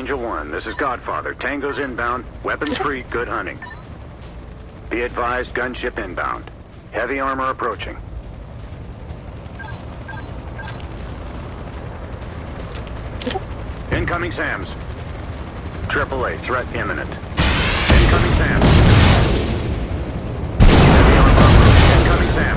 Angel 1, this is Godfather. Tango's inbound. Weapons free, good hunting. Be advised, gunship inbound. Heavy armor approaching. Incoming SAMs. AAA, threat imminent. Incoming SAMs. Heavy armor approaching. Incoming SAMs.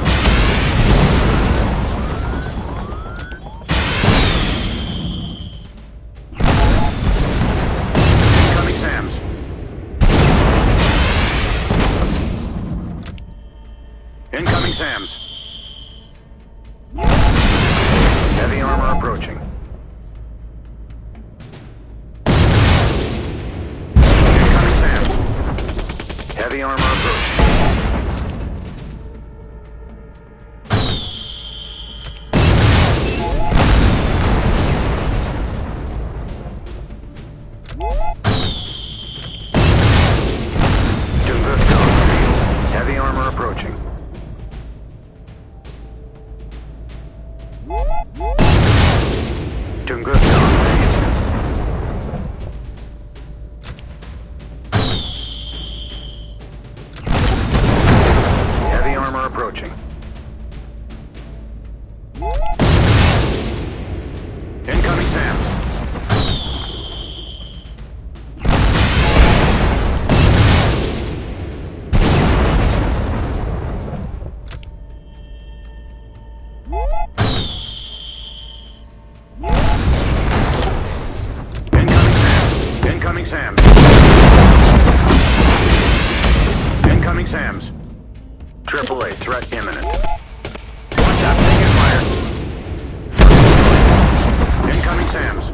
Incoming SAMs. Heavy armor approaching. Incoming SAMs. Heavy armor approaching. Tunguska on the field. Heavy armor approaching. Tunguska on the field. Heavy armor approaching. Incoming SAMs. Incoming SAMs. Incoming SAMs. AAA, threat imminent. Watch out, taking fire. Incoming SAMs.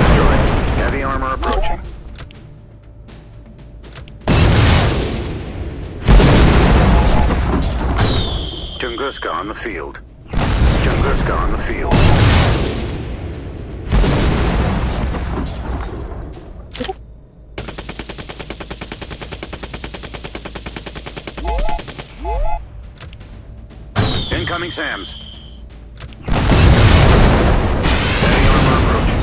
Destroyed. Heavy armor approaching. Tunguska on the field. Tunguska on the field. Incoming SAMs. Heavy armor approaching.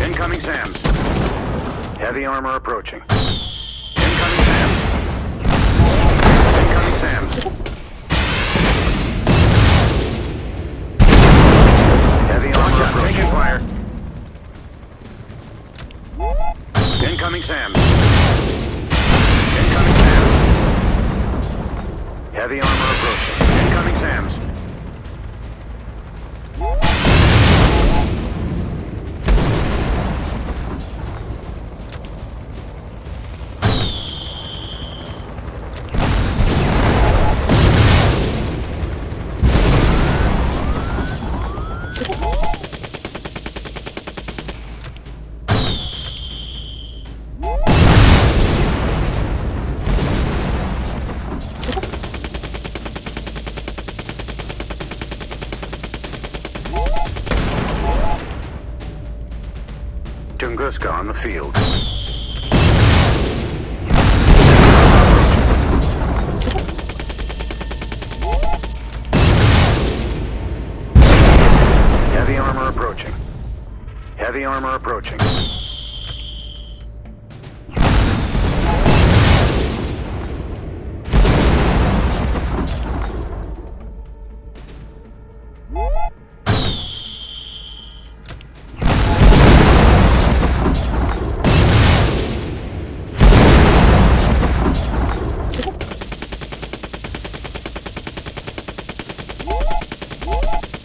Incoming SAMs. Heavy armor approaching. Incoming SAMs. Incoming SAMs. Heavy armor approaching. Taking fire. Incoming SAMs. Incoming SAMs. Heavy armor approaching. Incoming SAMs. Tunguska on the field. Heavy armor approaching. Heavy armor approaching.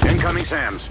Incoming SAMs.